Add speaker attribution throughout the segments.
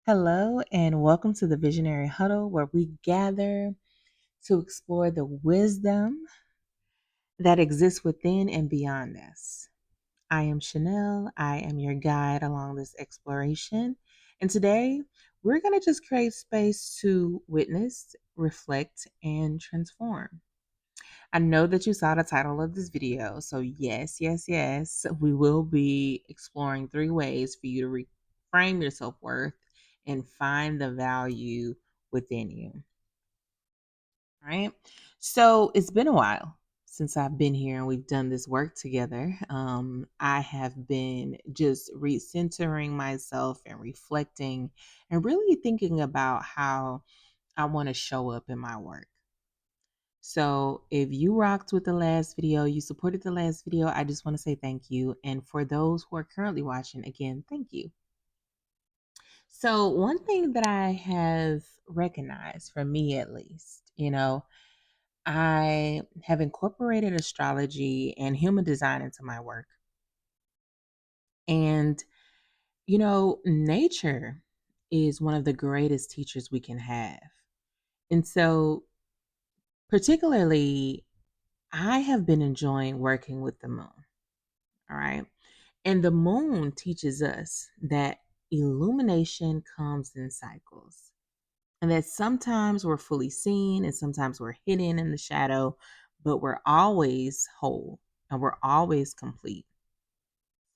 Speaker 1: Hello, and welcome to the Visionary Huddle, where we gather to explore the wisdom that exists within and beyond us. I am Chanel. I am your guide along this exploration. And today, we're going to just create space to witness, reflect, and transform. I know that you saw the title of this video. So, yes, we will be exploring 3 ways for you to reframe your self worth and find the value within you. All right. So, it's been a while since I've been here and we've done this work together. I have been just recentering myself and reflecting and really thinking about how I want to show up in my work. So if you rocked with the last video, you supported the last video, I just want to say thank you. And for those who are currently watching, again, thank you. So one thing that I have recognized, for me at least, I have incorporated astrology and human design into my work. And, nature is one of the greatest teachers we can have. And so, particularly, I have been enjoying working with the moon. All right. And the moon teaches us that illumination comes in cycles, and that sometimes we're fully seen and sometimes we're hidden in the shadow, but we're always whole and we're always complete.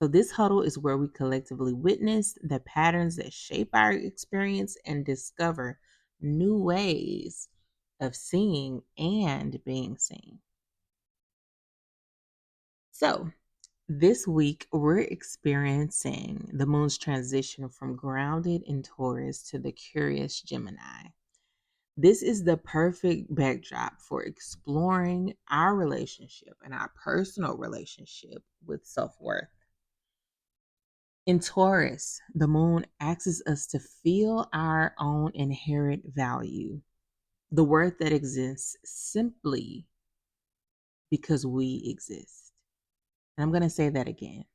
Speaker 1: So, this huddle is where we collectively witness the patterns that shape our experience and discover new ways of seeing and being seen. So, this week, we're experiencing the moon's transition from grounded in Taurus to the curious Gemini. This is the perfect backdrop for exploring our relationship and our personal relationship with self worth. In Taurus, the moon asks us to feel our own inherent value, the worth that exists simply because we exist. And I'm going to say that again.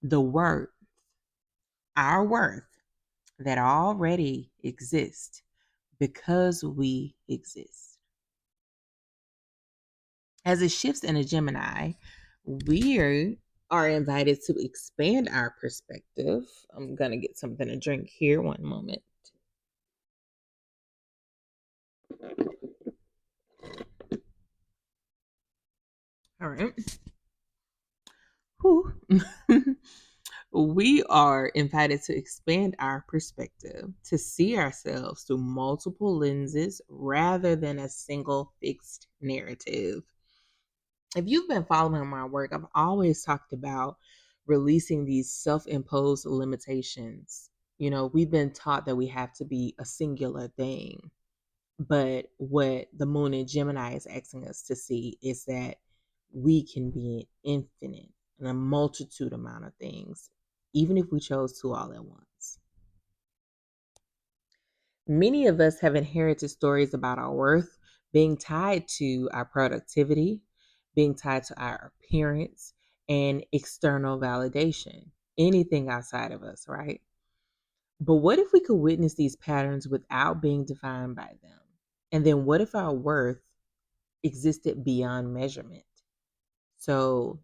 Speaker 1: The worth, our worth, that already exist because we exist. As it shifts in a Gemini, we are invited to expand our perspective. I'm going to get something to drink here. One moment. All right. Whew. We are invited to expand our perspective, to see ourselves through multiple lenses rather than a single fixed narrative. If you've been following my work, I've always talked about releasing these self imposed limitations. We've been taught that we have to be a singular thing. But what the moon in Gemini is asking us to see is that we can be infinite and a multitude amount of things, even if we chose to all at once. Many of us have inherited stories about our worth being tied to our productivity, being tied to our appearance, and external validation, anything outside of us, right? But what if we could witness these patterns without being defined by them? And then what if our worth existed beyond measurement? So,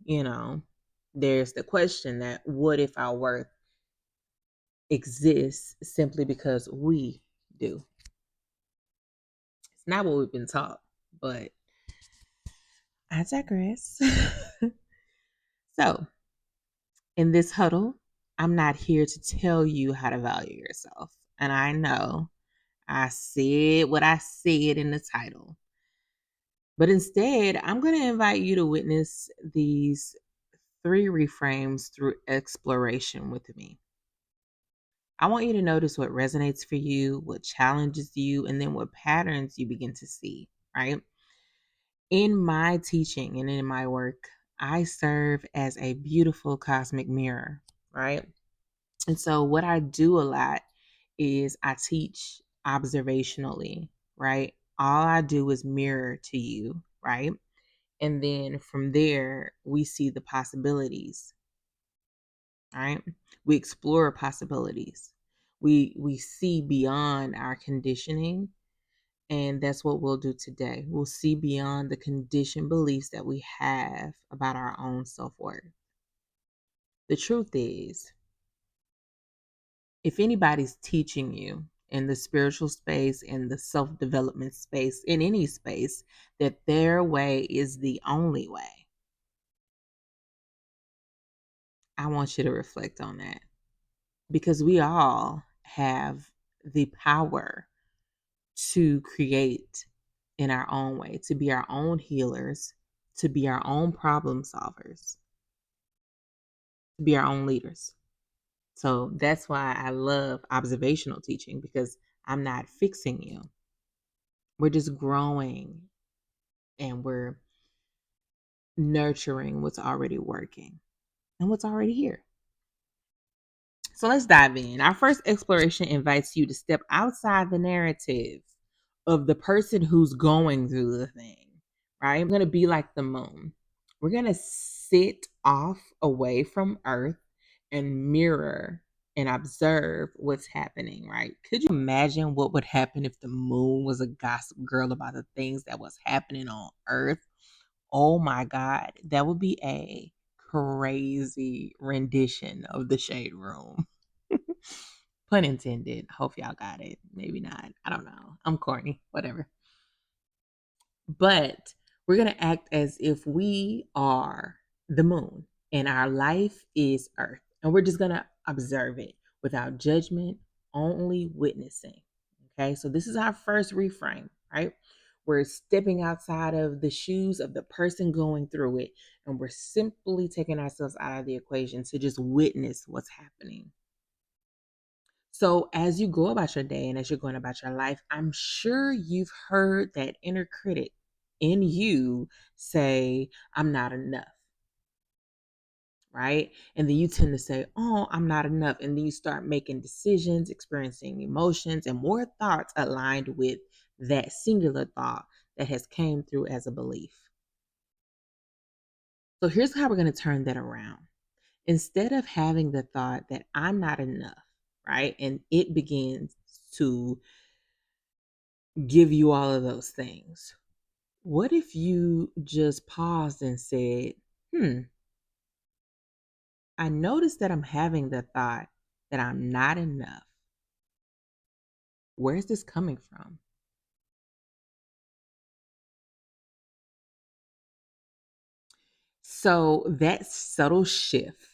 Speaker 1: there's the question that what if our worth exists simply because we do? It's not what we've been taught, but I digress. So, in this huddle, I'm not here to tell you how to value yourself. And I know I said what I said in the title. But instead, I'm going to invite you to witness these 3 reframes through exploration with me. I want you to notice what resonates for you, what challenges you, and then what patterns you begin to see, right? In my teaching and in my work, I serve as a beautiful cosmic mirror, right? And so, what I do a lot is I teach observationally, right? All I do is mirror to you, right? And then from there, we see the possibilities, right? We explore possibilities. We see beyond our conditioning, and that's what we'll do today. We'll see beyond the conditioned beliefs that we have about our own self-worth. The truth is, if anybody's teaching you in the spiritual space, in the self-development space, in any space, that their way is the only way, I want you to reflect on that, because we all have the power to create in our own way, to be our own healers, to be our own problem solvers, to be our own leaders. So that's why I love observational teaching, because I'm not fixing you. We're just growing, and we're nurturing what's already working and what's already here. So let's dive in. Our first exploration invites you to step outside the narrative of the person who's going through the thing, right? We're going to be like the moon. We're going to sit off away from Earth and mirror and observe what's happening, right? Could you imagine what would happen if the moon was a gossip girl about the things that was happening on Earth? Oh my God, that would be a crazy rendition of the Shade Room. Pun intended. Hope y'all got it. Maybe not. I don't know. I'm corny. Whatever. But we're going to act as if we are the moon and our life is Earth. And we're just going to observe it without judgment, only witnessing. Okay. So this is our first reframe, right? We're stepping outside of the shoes of the person going through it. And we're simply taking ourselves out of the equation to just witness what's happening. So, as you go about your day and as you're going about your life, I'm sure you've heard that inner critic in you say, I'm not enough, right? And then you tend to say, oh, I'm not enough. And then you start making decisions, experiencing emotions, and more thoughts aligned with that singular thought that has came through as a belief. So, here's how we're going to turn that around. Instead of having the thought that I'm not enough, right? And it begins to give you all of those things. What if you just paused and said, I noticed that I'm having the thought that I'm not enough. Where's this coming from? So that subtle shift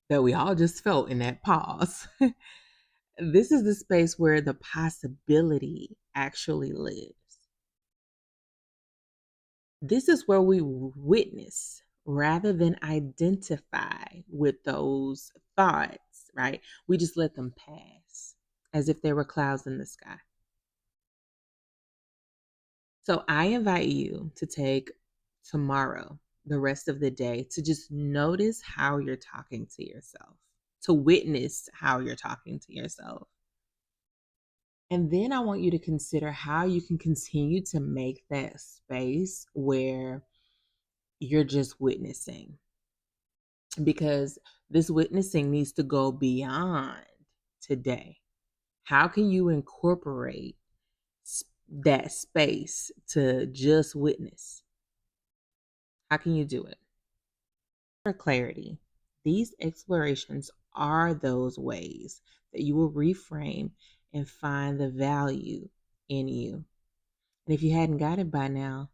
Speaker 1: that we all just felt in that pause, this is the space where the possibility actually lives. This is where we witness rather than identify with those thoughts, right? We just let them pass as if they were clouds in the sky. So I invite you to take tomorrow, the rest of the day, to just notice how you're talking to yourself, to witness how you're talking to yourself. And then I want you to consider how you can continue to make that space where you're just witnessing, because this witnessing needs to go beyond today. How can you incorporate that space to just witness? How can you do it? For clarity, these explorations are those ways that you will reframe and find the value in you. And if you hadn't got it by now,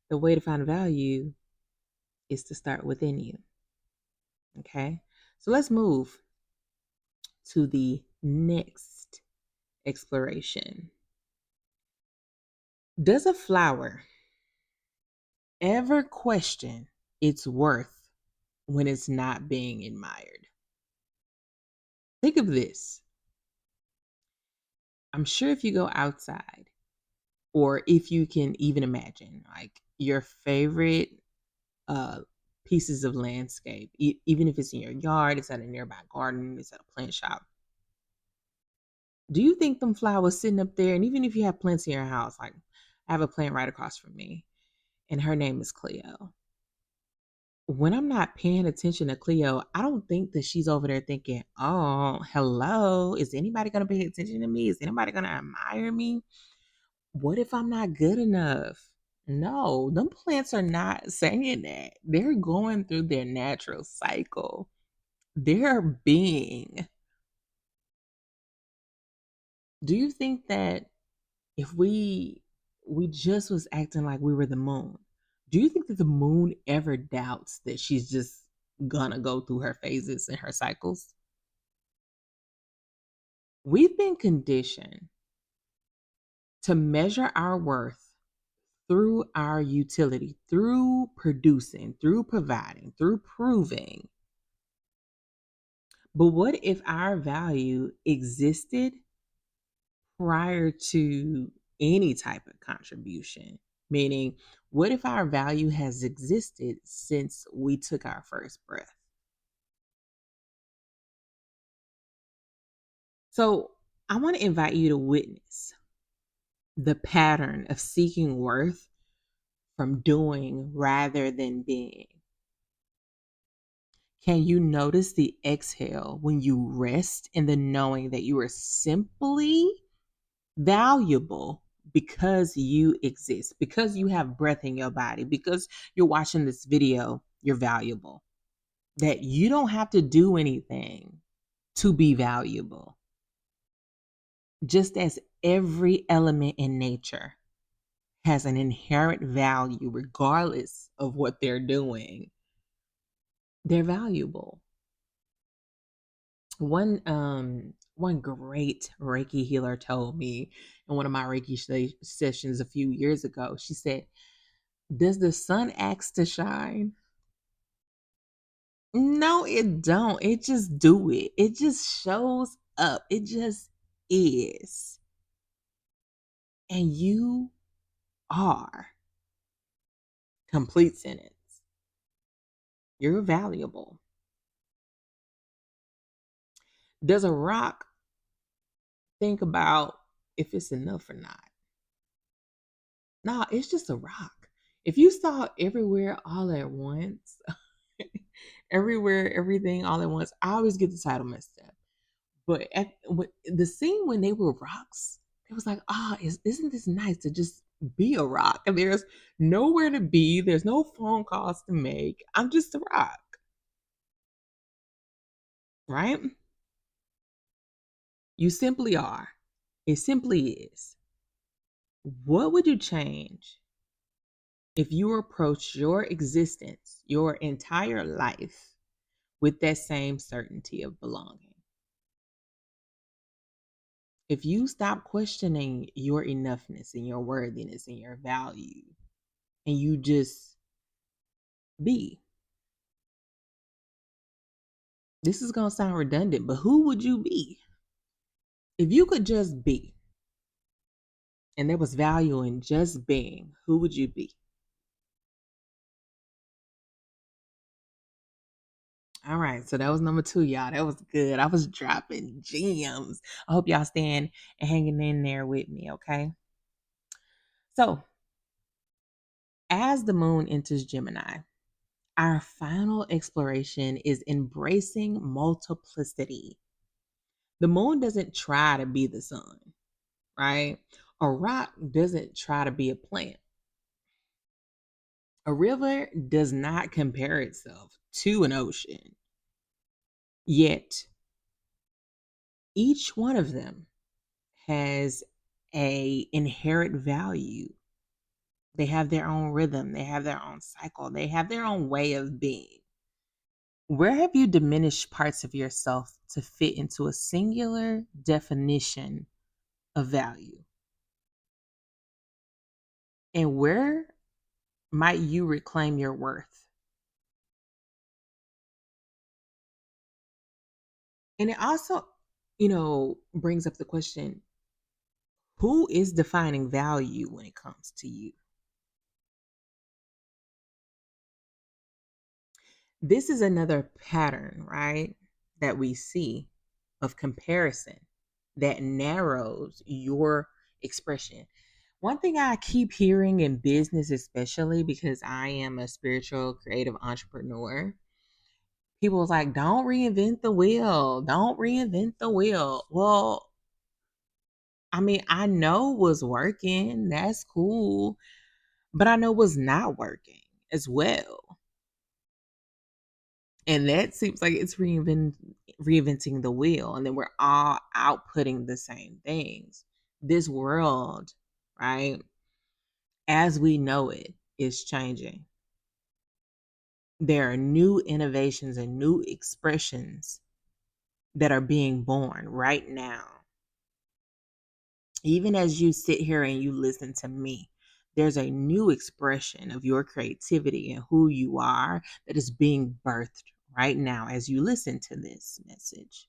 Speaker 1: the way to find value is to start within you. Okay? So let's move to the next exploration. Does a flower ever question its worth when it's not being admired? Think of this. I'm sure if you go outside, or if you can even imagine, like your favorite uh, pieces of landscape, even if it's in your yard, it's at a nearby garden, it's at a plant shop. Do you think them flowers sitting up there, and even if you have plants in your house, like I have a plant right across from me, and her name is Cleo. when I'm not paying attention to Cleo, I don't think that she's over there thinking, oh, hello, is anybody going to pay attention to me? Is anybody going to admire me? What if I'm not good enough? No, them plants are not saying that. They're going through their natural cycle. They're being. Do you think that if we just was acting like we were the moon, do you think that the moon ever doubts that she's just gonna go through her phases and her cycles? We've been conditioned to measure our worth through our utility, through producing, through providing, through proving. But what if our value existed prior to any type of contribution? Meaning, what if our value has existed since we took our first breath? So, I want to invite you to witness the pattern of seeking worth from doing rather than being. Can you notice the exhale when you rest in the knowing that you are simply valuable because you exist, because you have breath in your body, because you're watching this video, you're valuable. That you don't have to do anything to be valuable. Just as every element in nature has an inherent value, regardless of what they're doing, they're valuable. One great Reiki healer told me in one of my Reiki sessions a few years ago. She said, "Does the sun ask to shine?" No, it don't. It just do it. It just shows up. It just is. And you are complete sentence. You're valuable. Does a rock think about if it's enough or not? Nah, it's just a rock. If you saw everywhere all at once, everywhere, everything all at once, I always get the title messed up. But the scene when they were rocks, it was like, isn't this nice to just be a rock? And there's nowhere to be, there's no phone calls to make. I'm just a rock, right? You simply are. It simply is. What would you change if you approach your existence, your entire life, with that same certainty of belonging? If you stop questioning your enoughness and your worthiness and your value, and you just be. This is going to sound redundant, but who would you be? If you could just be and there was value in just being, who would you be? All right, so that was number 2, y'all. That was good. I was dropping gems. I hope y'all staying and hanging in there with me, okay? So, as the moon enters Gemini, our final exploration is embracing multiplicity. The moon doesn't try to be the sun, right? A rock doesn't try to be a plant. A river does not compare itself to an ocean, yet each one of them has a inherent value. They have their own rhythm, they have their own cycle, they have their own way of being. Where have you diminished parts of yourself to fit into a singular definition of value? And where might you reclaim your worth? And it also, brings up the question, who is defining value when it comes to you? This is another pattern, right, that we see of comparison that narrows your expression. One thing I keep hearing in business, especially because I am a spiritual creative entrepreneur, people was like, don't reinvent the wheel. Don't reinvent the wheel. Well, I mean, I know what's working. That's cool. But I know what's not working as well. And that seems like it's reinventing the wheel. And then we're all outputting the same things. This world, right, as we know it, is changing. There are new innovations and new expressions that are being born right now. Even as you sit here and you listen to me, there's a new expression of your creativity and who you are that is being birthed right now as you listen to this message.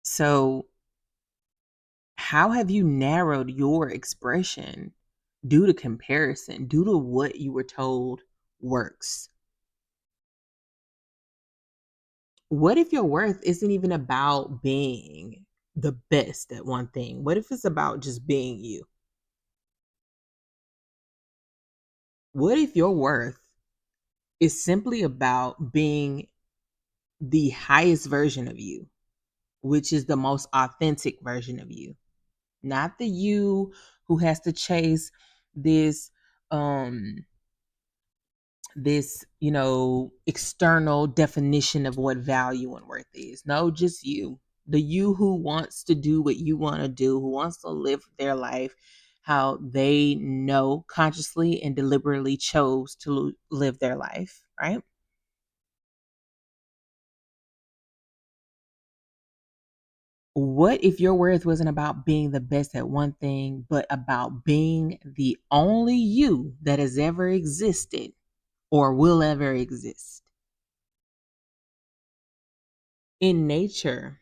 Speaker 1: So, how have you narrowed your expression due to comparison, due to what you were told works? What if your worth isn't even about being the best at one thing? What if it's about just being you? What if your worth is simply about being the highest version of you, which is the most authentic version of you? Not the you who has to chase this um external definition of what value and worth is. No, just you. The you who wants to do what you want to do, who wants to live their life how they know consciously and deliberately chose to live their life, right? What if your worth wasn't about being the best at one thing, but about being the only you that has ever existed or will ever exist? In nature,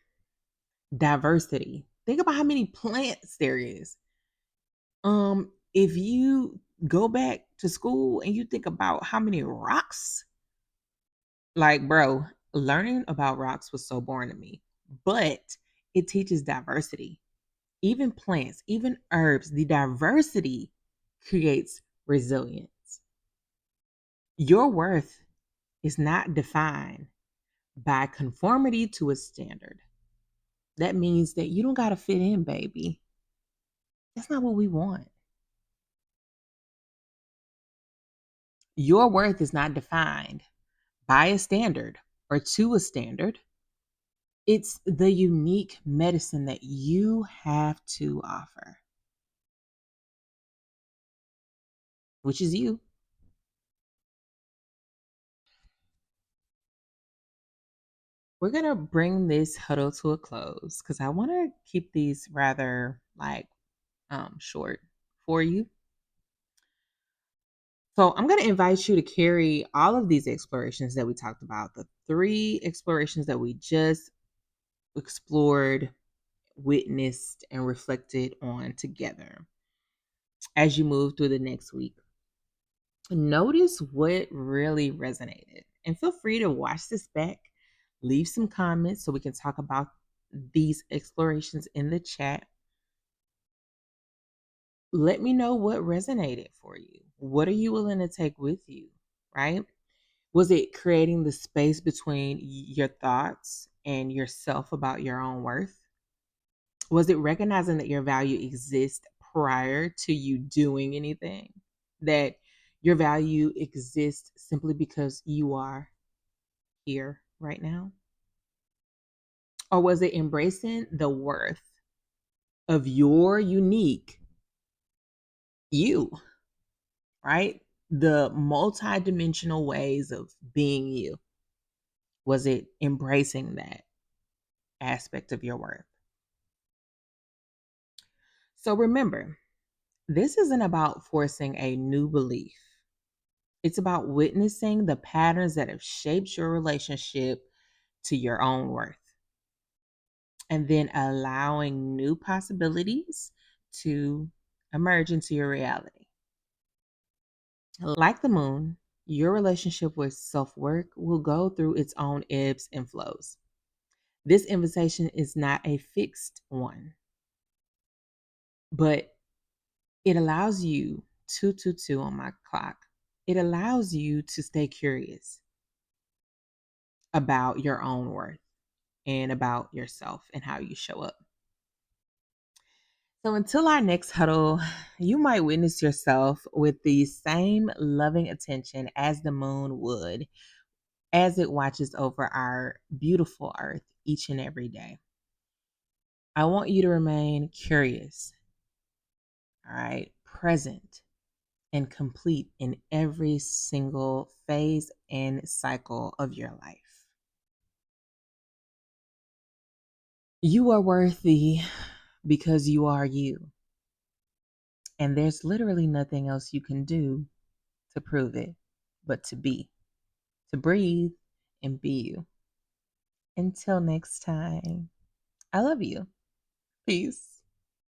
Speaker 1: diversity. Think about how many plants there is. If you go back to school and you think about how many rocks, like bro, learning about rocks was so boring to me. But it teaches diversity. Even plants, even herbs, the diversity creates resilience. Your worth is not defined by conformity to a standard. That means that you don't got to fit in, baby. That's not what we want. Your worth is not defined by a standard or to a standard. It's the unique medicine that you have to offer, which is you. We're going to bring this huddle to a close because I want to keep these rather short for you. So I'm going to invite you to carry all of these explorations that we talked about, the 3 explorations that we just explored, witnessed, and reflected on together as you move through the next week. Notice what really resonated and feel free to watch this back, leave some comments so we can talk about these explorations in the chat. Let me know what resonated for you. What are you willing to take with you, right? Was it creating the space between your thoughts and yourself about your own worth? Was it recognizing that your value exists prior to you doing anything? That your value exists simply because you are here right now? Or was it embracing the worth of your unique you, right? The multidimensional ways of being you. Was it embracing that aspect of your worth? So remember, this isn't about forcing a new belief. It's about witnessing the patterns that have shaped your relationship to your own worth and then allowing new possibilities to emerge into your reality. Like the moon, your relationship with self work will go through its own ebbs and flows. This invitation is not a fixed one, but it allows you 222 on my clock. It allows you to stay curious about your own worth and about yourself and how you show up. So until our next huddle, you might witness yourself with the same loving attention as the moon would as it watches over our beautiful earth each and every day. I want you to remain curious, all right, present and complete in every single phase and cycle of your life. You are worthy because you are you. And there's literally nothing else you can do to prove it but to be, to breathe and be you. Until next time, I love you. Peace.